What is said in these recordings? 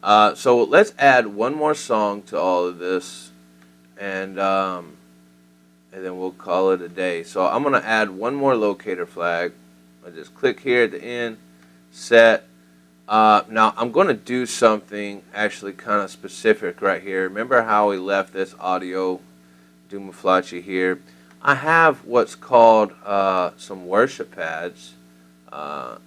So let's add one more song to all of this, and then we'll call it a day. So I'm gonna add one more locator flag. I just click here at the end, set. Now I'm gonna do something actually kind of specific right here. Remember how we left this audio Dumaflachi here? I have what's called some worship pads. Yeah,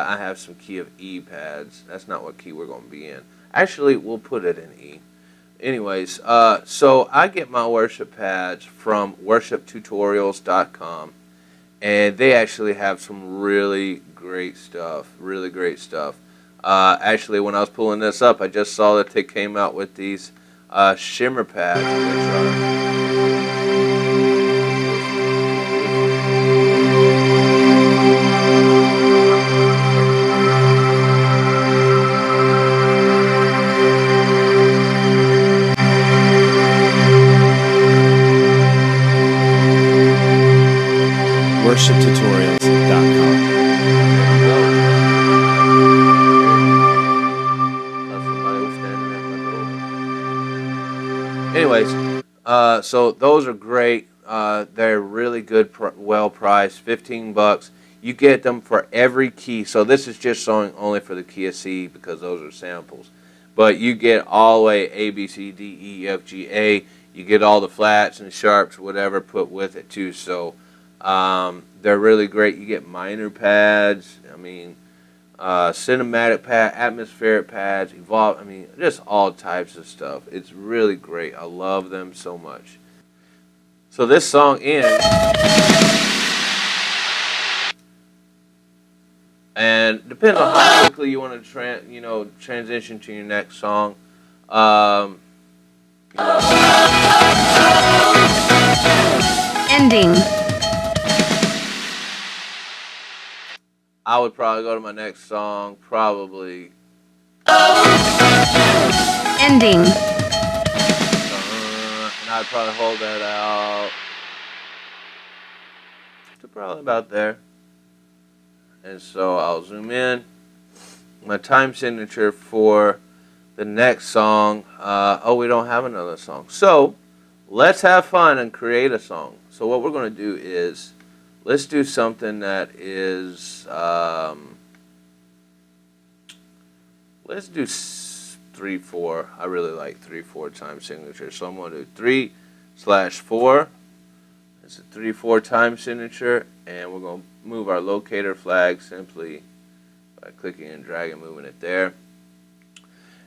I have some key of E pads. That's not what key we're going to be in. Actually, we'll put it in E. Anyways, so I get my worship pads from worshiptutorials.com, and they actually have some really great stuff. Really great stuff. Actually, when I was pulling this up, I just saw that they came out with these shimmer pads, which are worshiptutorials.com. Anyways, so those are great. They're really good, well priced. $15. You get them for every key. So this is just showing only for the key of C because those are samples. But you get all the way A, B, C, D, E, F, G, A. You get all the flats and sharps, whatever, put with it too. So they're really great. You get minor pads. I mean, cinematic pad, atmospheric pads, evolve. I mean, just all types of stuff. It's really great. I love them so much. So this song ends, and depends on how quickly you want to transition to your next song. Ending. I would probably go to my next song, probably. Ending. And I'd probably hold that out to probably about there. And so I'll zoom in. My time signature for the next song. Oh, we don't have another song. So let's have fun and create a song. So what we're going to do is, let's do something that is, let's do 3/4. I really like 3/4 time signature. So I'm going to do 3/4. It's a 3/4 time signature. And we're going to move our locator flag simply by clicking and dragging, moving it there.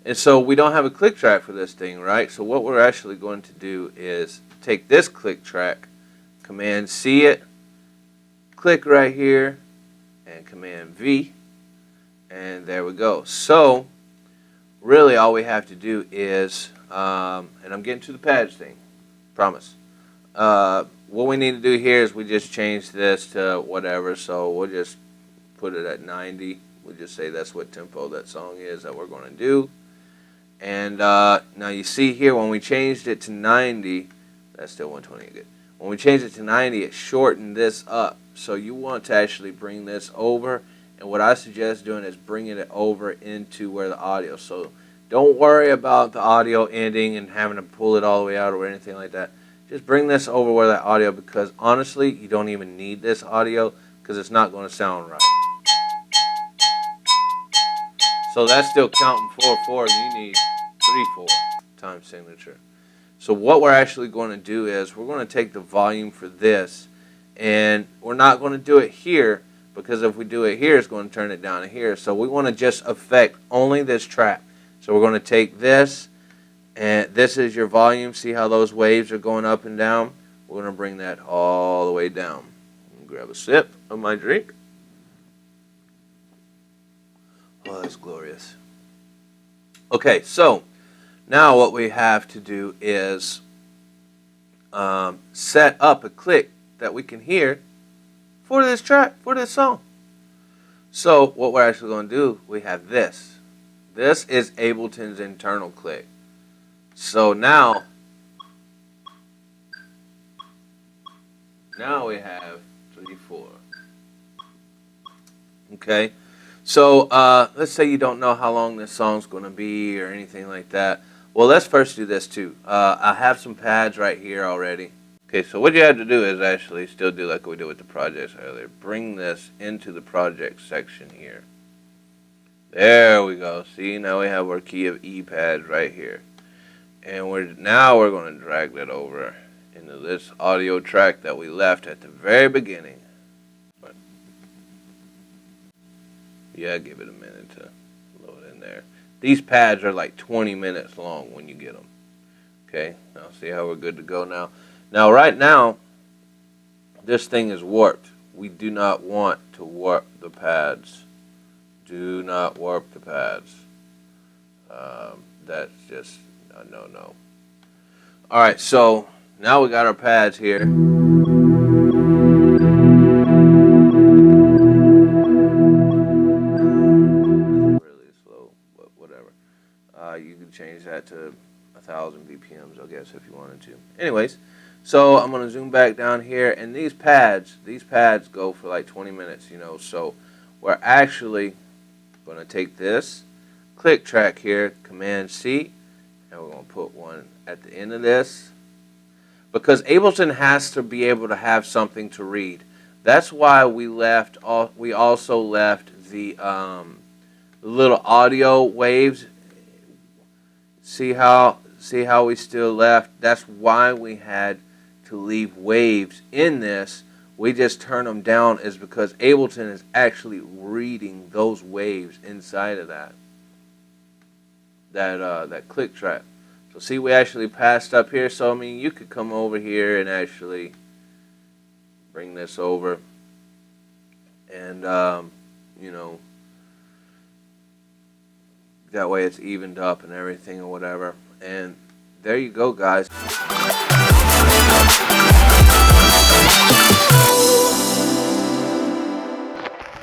And so we don't have a click track for this thing, right? So what we're actually going to do is take this click track, Command C it, click right here, and Command V, and there we go. So really all we have to do is, and I'm getting to the pads thing, promise. What we need to do here is we just change this to whatever, so we'll just put it at 90. We'll just say that's what tempo that song is that we're going to do. And now you see here when we changed it to 90, that's still 120 good. When we changed it to 90, it shortened this up. So you want to actually bring this over, and what I suggest doing is bringing it over into where the audio. So don't worry about the audio ending and having to pull it all the way out or anything like that. Just bring this over where that audio, because honestly, you don't even need this audio because it's not going to sound right. So that's still counting 4/4. You need 3/4 time signature. So what we're actually going to do is we're going to take the volume for this, and we're not going to do it here, because if we do it here, it's going to turn it down to here. So we want to just affect only this track. So we're going to take this, and this is your volume. See how those waves are going up and down? We're going to bring that all the way down. Grab a sip of my drink. Oh, that's glorious. Okay, so now what we have to do is set up a click that we can hear for this track, for this song. So what we're actually going to do, we have this. This is Ableton's internal click. So now we have 3/4. Okay, So let's say you don't know how long this song's going to be or anything like that. Well, let's first do this too. I have some pads right here already. Okay, so what you have to do is actually still do like we did with the projects earlier. Bring this into the project section here. There we go. See, now we have our key of E pads right here. And we're going to drag that over into this audio track that we left at the very beginning. But yeah, give it a minute to load in there. These pads are like 20 minutes long when you get them. Okay, now see how we're good to go now. Now, right now, this thing is warped. We do not want to warp the pads. Do not warp the pads. That's just a no-no. All right, so now we got our pads here. Really slow, but whatever. You can change that to 1,000 BPMs, I guess, if you wanted to. Anyways, so I'm gonna zoom back down here, and these pads go for like 20 minutes, you know. So we're actually gonna take this click track here, Command C, and we're gonna put one at the end of this because Ableton has to be able to have something to read. That's why we also left the little audio waves. See how we still left? That's why we had to leave waves in this. We just turn them down is because Ableton is actually reading those waves inside of that click track. So see, we actually passed up here. So I mean, you could come over here and actually bring this over, and you know, that way it's evened up and everything or whatever. And there you go, guys.